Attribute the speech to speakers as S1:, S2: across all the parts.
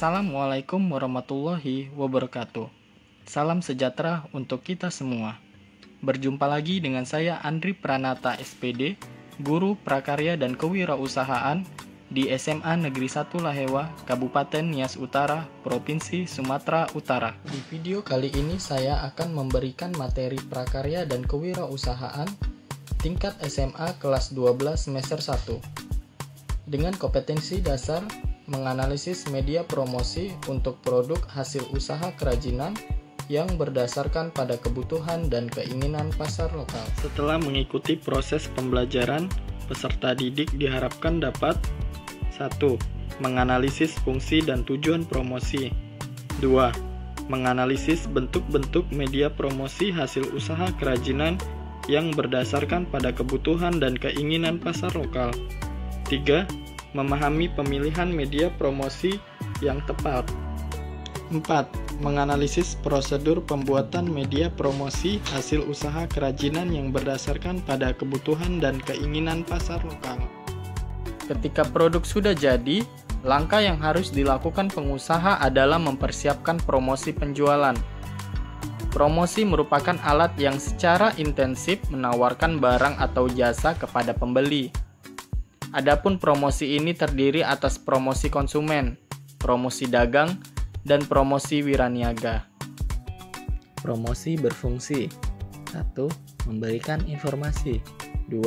S1: Assalamualaikum warahmatullahi wabarakatuh. Salam sejahtera untuk kita semua. Berjumpa lagi dengan saya Andri Pranata SPD, Guru Prakarya dan Kewirausahaan di SMA Negeri 1 Lahewa, Kabupaten Nias Utara, Provinsi Sumatera Utara. Di video kali ini saya akan memberikan materi prakarya dan kewirausahaan tingkat SMA kelas 12 semester 1 dengan kompetensi dasar menganalisis media promosi untuk produk hasil usaha kerajinan yang berdasarkan pada kebutuhan dan keinginan pasar lokal. Setelah mengikuti proses pembelajaran, peserta didik diharapkan dapat 1. Menganalisis fungsi dan tujuan promosi. 2. Menganalisis bentuk-bentuk media promosi hasil usaha kerajinan yang berdasarkan pada kebutuhan dan keinginan pasar lokal. 3. Memahami pemilihan media promosi yang tepat. 4. Menganalisis prosedur pembuatan media promosi hasil usaha kerajinan yang berdasarkan pada kebutuhan dan keinginan pasar lokal. Ketika produk sudah jadi, langkah yang harus dilakukan pengusaha adalah mempersiapkan promosi penjualan. Promosi merupakan alat yang secara intensif menawarkan barang atau jasa kepada pembeli. Adapun promosi ini terdiri atas promosi konsumen, promosi dagang, dan promosi wiraniaga. Promosi berfungsi: 1. Memberikan informasi. 2.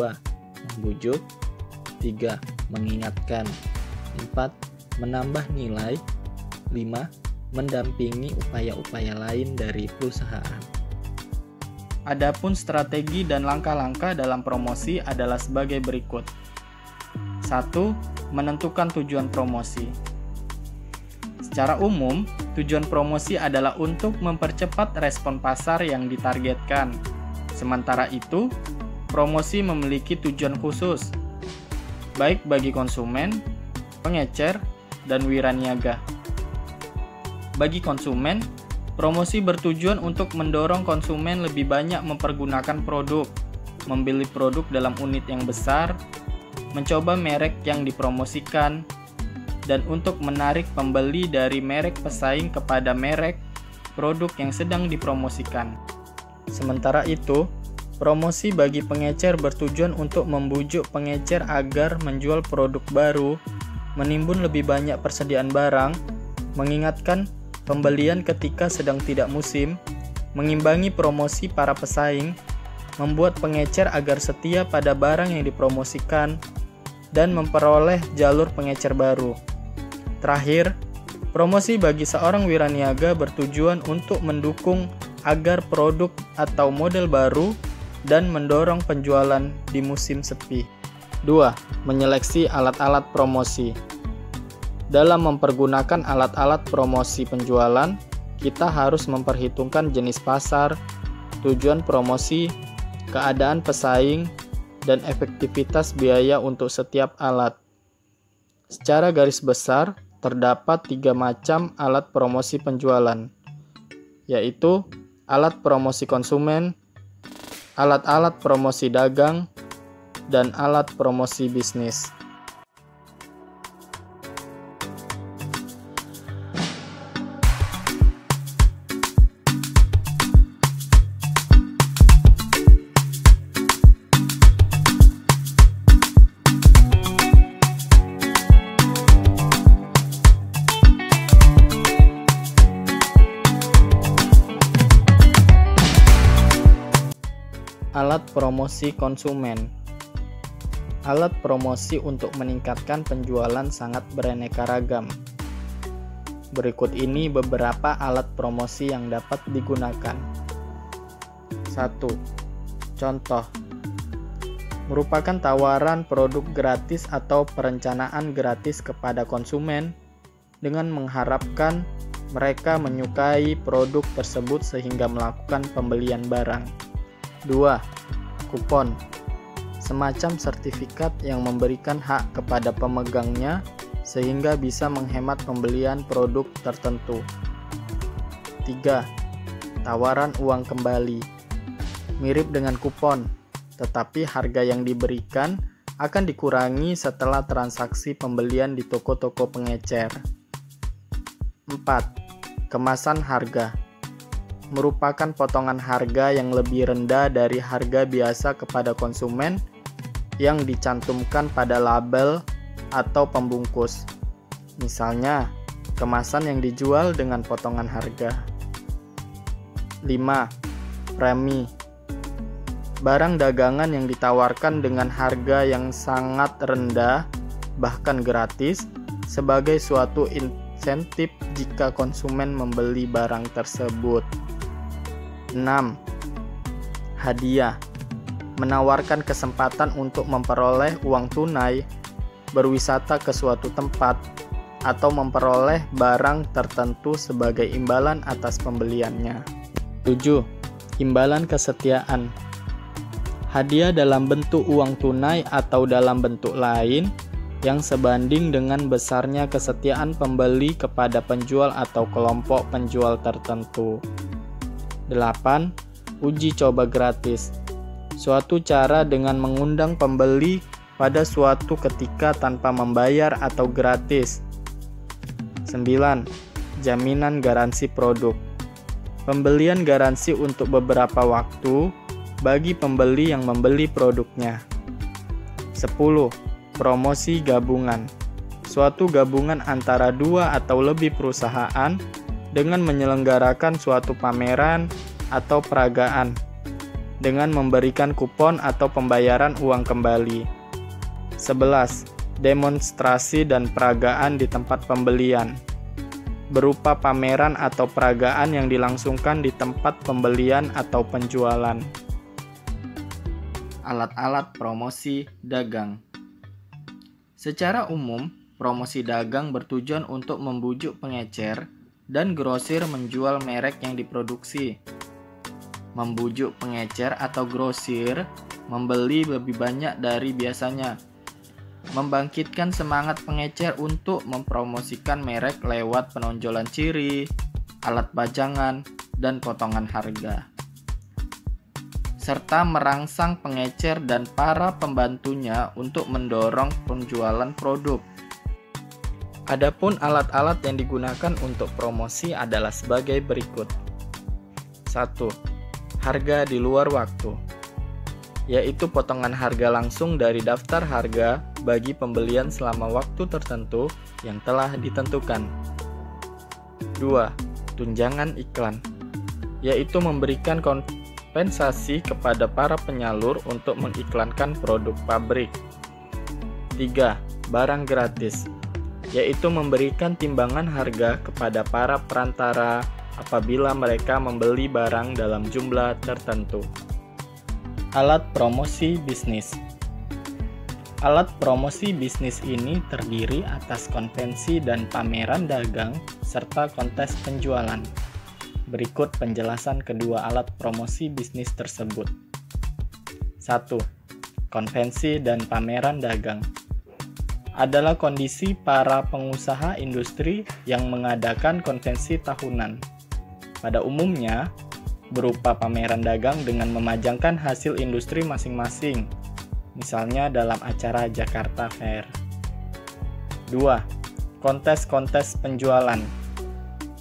S1: Membujuk. 3. Mengingatkan. 4. Menambah nilai. 5. Mendampingi upaya-upaya lain dari perusahaan. Adapun strategi dan langkah-langkah dalam promosi adalah sebagai berikut. 1. Menentukan tujuan promosi. Secara umum, tujuan promosi adalah untuk mempercepat respon pasar yang ditargetkan. Sementara itu, promosi memiliki tujuan khusus, baik bagi konsumen, pengecer, dan wiraniaga. Bagi konsumen, promosi bertujuan untuk mendorong konsumen lebih banyak mempergunakan produk, membeli produk dalam unit yang besar, mencoba merek yang dipromosikan, dan untuk menarik pembeli dari merek pesaing kepada merek produk yang sedang dipromosikan. Sementara itu, promosi bagi pengecer bertujuan untuk membujuk pengecer agar menjual produk baru, menimbun lebih banyak persediaan barang, mengingatkan pembelian ketika sedang tidak musim, mengimbangi promosi para pesaing, membuat pengecer agar setia pada barang yang dipromosikan, dan memperoleh jalur pengecer baru. Terakhir, promosi bagi seorang wiraniaga bertujuan untuk mendukung agar produk atau model baru dan mendorong penjualan di musim sepi. 2. Menyeleksi alat-alat promosi. Dalam mempergunakan alat-alat promosi penjualan, kita harus memperhitungkan jenis pasar, tujuan promosi, keadaan pesaing, dan efektivitas biaya untuk setiap alat. Secara garis besar, terdapat 3 macam alat promosi penjualan, yaitu alat promosi konsumen, alat-alat promosi dagang, dan alat promosi bisnis. Alat promosi konsumen. Alat promosi untuk meningkatkan penjualan sangat beraneka ragam. Berikut ini beberapa alat promosi yang dapat digunakan. 1. Contoh. Merupakan tawaran produk gratis atau perencanaan gratis kepada konsumen dengan mengharapkan mereka menyukai produk tersebut sehingga melakukan pembelian barang. 2. Kupon. Semacam sertifikat yang memberikan hak kepada pemegangnya sehingga bisa menghemat pembelian produk tertentu. 3. Tawaran uang kembali. Mirip dengan kupon, tetapi harga yang diberikan akan dikurangi setelah transaksi pembelian di toko-toko pengecer. 4. Kemasan harga merupakan potongan harga yang lebih rendah dari harga biasa kepada konsumen yang dicantumkan pada label atau pembungkus. Misalnya, kemasan yang dijual dengan potongan harga. 5. Premi barang dagangan yang ditawarkan dengan harga yang sangat rendah, bahkan gratis, sebagai suatu insentif jika konsumen membeli barang tersebut. 6. Hadiah menawarkan kesempatan untuk memperoleh uang tunai, berwisata ke suatu tempat, atau memperoleh barang tertentu sebagai imbalan atas pembeliannya. 7. Imbalan kesetiaan hadiah dalam bentuk uang tunai atau dalam bentuk lain yang sebanding dengan besarnya kesetiaan pembeli kepada penjual atau kelompok penjual tertentu. 8. Uji coba gratis suatu cara dengan mengundang pembeli pada suatu ketika tanpa membayar atau gratis. 9. Jaminan garansi produk pembelian garansi untuk beberapa waktu bagi pembeli yang membeli produknya. 10. Promosi gabungan suatu gabungan antara dua atau lebih perusahaan dengan menyelenggarakan suatu pameran atau peragaan dengan memberikan kupon atau pembayaran uang kembali. 11. Demonstrasi dan peragaan di tempat pembelian berupa pameran atau peragaan yang dilangsungkan di tempat pembelian atau penjualan. Alat-alat promosi dagang. Secara umum, promosi dagang bertujuan untuk membujuk pengecer dan grosir menjual merek yang diproduksi. Membujuk pengecer atau grosir membeli lebih banyak dari biasanya. Membangkitkan semangat pengecer untuk mempromosikan merek lewat penonjolan ciri, alat bajangan, dan potongan harga. Serta merangsang pengecer dan para pembantunya untuk mendorong penjualan produk. Adapun alat-alat yang digunakan untuk promosi adalah sebagai berikut. 1. Harga di luar waktu, yaitu potongan harga langsung dari daftar harga bagi pembelian selama waktu tertentu yang telah ditentukan. 2. Tunjangan iklan, yaitu memberikan kompensasi kepada para penyalur untuk mengiklankan produk pabrik. 3. Barang gratis, yaitu memberikan timbangan harga kepada para perantara apabila mereka membeli barang dalam jumlah tertentu. Alat promosi bisnis. Alat promosi bisnis ini terdiri atas konvensi dan pameran dagang serta kontes penjualan. Berikut penjelasan kedua alat promosi bisnis tersebut. 1. Konvensi dan pameran dagang adalah kondisi para pengusaha industri yang mengadakan konvensi tahunan. Pada umumnya, berupa pameran dagang dengan memajangkan hasil industri masing-masing, misalnya dalam acara Jakarta Fair. 2. Kontes-kontes penjualan,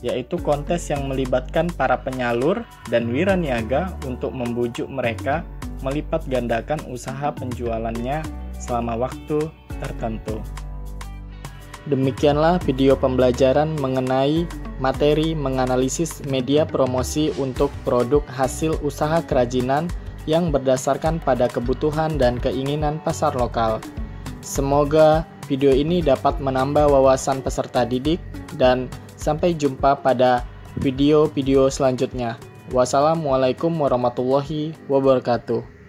S1: yaitu kontes yang melibatkan para penyalur dan wiraniaga untuk membujuk mereka melipat gandakan usaha penjualannya selama waktu tertentu. Demikianlah video pembelajaran mengenai materi menganalisis media promosi untuk produk hasil usaha kerajinan yang berdasarkan pada kebutuhan dan keinginan pasar lokal. Semoga video ini dapat menambah wawasan peserta didik dan sampai jumpa pada video-video selanjutnya. Wassalamualaikum warahmatullahi wabarakatuh.